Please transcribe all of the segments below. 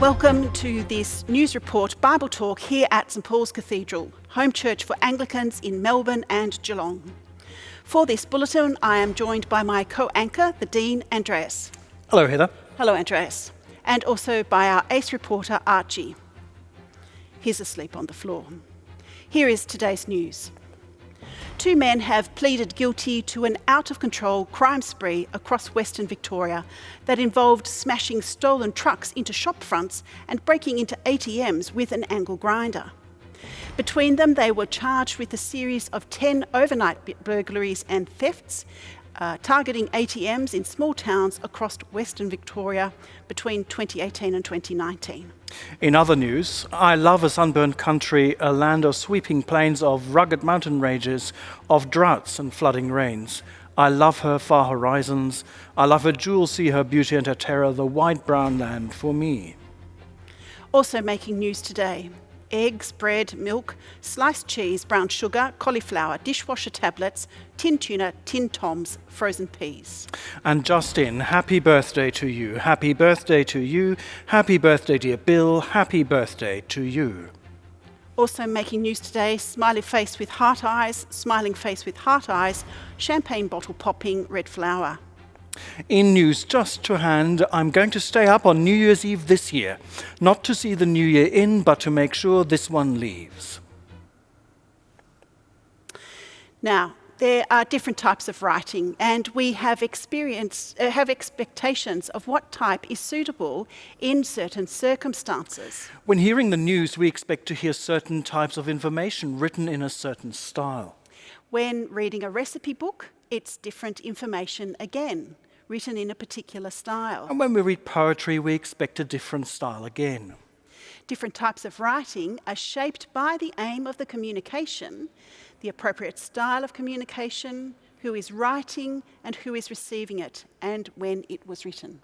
Welcome to this News Report Bible Talk here at St Paul's Cathedral, home church for Anglicans in Melbourne and Geelong. For this bulletin, I am joined by my co-anchor, the Dean Andreas. Hello, Heather. Hello, Andreas. And also by our ace reporter, Archie. He's asleep on the floor. Here is today's news. 2 men have pleaded guilty to an out-of-control crime spree across Western Victoria that involved smashing stolen trucks into shop fronts and breaking into ATMs with an angle grinder. Between them, they were charged with a series of 10 overnight burglaries and thefts, targeting ATMs in small towns across Western Victoria between 2018 and 2019. In other news, I love a sunburnt country, a land of sweeping plains, of rugged mountain ranges, of droughts and flooding rains. I love her far horizons. I love her jewels, see her beauty and her terror, the wide brown land for me. Also making news today. Eggs, bread, milk, sliced cheese, brown sugar, cauliflower, dishwasher tablets, tin tuna, tin toms, frozen peas. And just in, happy birthday to you, happy birthday to you, happy birthday dear Bill, happy birthday to you. Also making news today, smiley face with heart eyes, smiling face with heart eyes, champagne bottle popping, red flower. In news just to hand, I'm going to stay up on New Year's Eve this year, not to see the new year in, but to make sure this one leaves. Now, there are different types of writing, and we have expectations of what type is suitable in certain circumstances. When hearing the news, we expect to hear certain types of information written in a certain style. When reading a recipe book, it's different information again, written in a particular style. And when we read poetry, we expect a different style again. Different types of writing are shaped by the aim of the communication, the appropriate style of communication, who is writing and who is receiving it, and when it was written.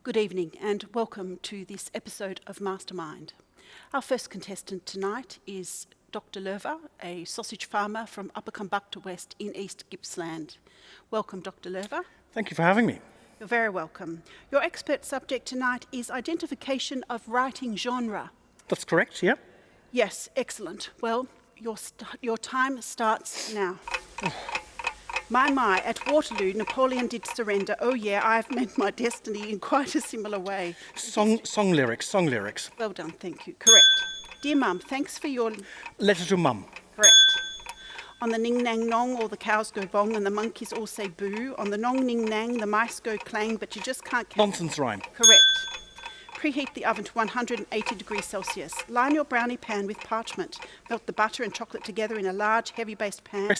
Good evening and welcome to this episode of Mastermind. Our first contestant tonight is Dr. Lerver, a sausage farmer from Upper Kambukta West in East Gippsland. Welcome, Dr. Lerver. Thank you for having me. You're very welcome. Your expert subject tonight is identification of writing genre. That's correct, yeah? Yes, excellent. Well, your time starts now. My, at Waterloo, Napoleon did surrender. Oh yeah, I've met my destiny in quite a similar way. Song lyrics. Well done, thank you. Correct. Dear Mum, thanks for your... Letter to Mum. Correct. On the ning nang nong, all the cows go bong and the monkeys all say boo. On the nong ning nang, the mice go clang, but you just can't... Nonsense rhyme. Correct. Preheat the oven to 180 degrees Celsius. Line your brownie pan with parchment. Melt the butter and chocolate together in a large, heavy-based pan.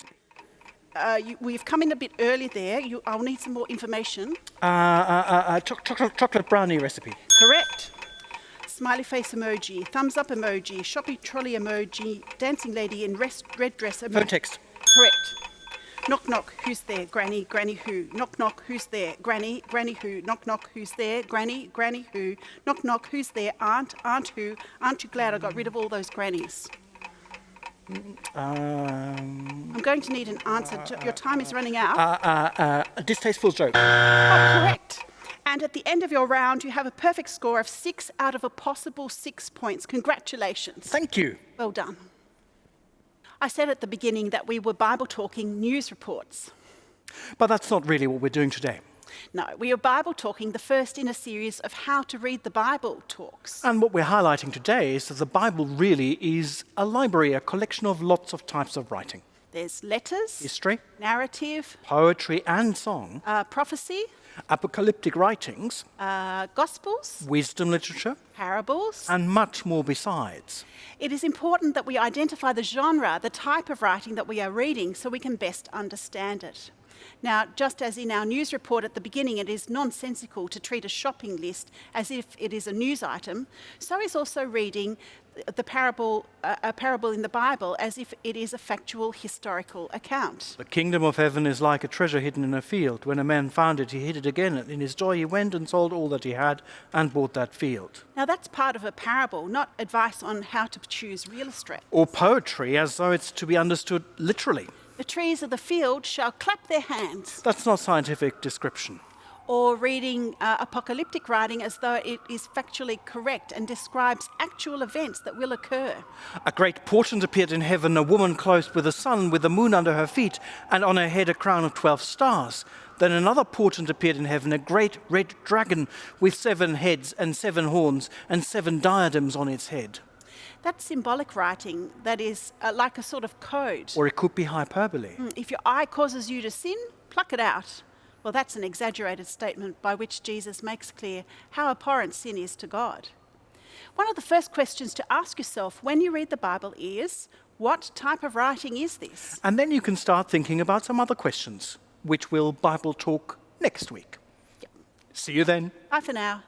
We've come in a bit early there. I'll need some more information. Chocolate brownie recipe. Correct. Smiley face emoji, thumbs up emoji, shopping trolley emoji, dancing lady in red dress emoji. Phone text. Correct. Knock knock, who's there? Granny, granny who? Knock knock, who's there? Granny, granny who? Knock knock, who's there? Granny, granny who? Knock knock, who's there? Aunt, aunt who? Aren't you glad I got rid of all those grannies? I'm going to need an answer. Your time is running out. A distasteful joke. Oh, correct. And at the end of your round, you have a perfect score of 6 out of a possible 6 points. Congratulations. Thank you. Well done. I said at the beginning that we were Bible talking news reports. But that's not really what we're doing today. No, we are Bible talking, the first in a series of how to read the Bible talks. And what we're highlighting today is that the Bible really is a library, a collection of lots of types of writing. There's letters, History, narrative, poetry and song, prophecy, apocalyptic writings, gospels, wisdom literature, parables, and much more besides. It is important that we identify the genre, the type of writing that we are reading, so we can best understand it. Now, just as in our news report at the beginning, it is nonsensical to treat a shopping list as if it is a news item, so is also reading a parable in the Bible as if it is a factual historical account. The kingdom of heaven is like a treasure hidden in a field. When a man found it, he hid it again. In his joy, he went and sold all that he had and bought that field. Now, that's part of a parable, not advice on how to choose real estate. Or poetry, as though it's to be understood literally. The trees of the field shall clap their hands. That's not scientific description. Or reading apocalyptic writing as though it is factually correct and describes actual events that will occur. A great portent appeared in heaven, a woman clothed with the sun, with the moon under her feet, and on her head a crown of 12 stars. Then another portent appeared in heaven, a great red dragon with 7 heads and 7 horns and 7 diadems on its head. That's symbolic writing that is like a sort of code. Or it could be hyperbole. If your eye causes you to sin, pluck it out. Well, that's an exaggerated statement by which Jesus makes clear how abhorrent sin is to God. One of the first questions to ask yourself when you read the Bible is, what type of writing is this? And then you can start thinking about some other questions, which we'll Bible talk next week. Yep. See you then. Bye for now.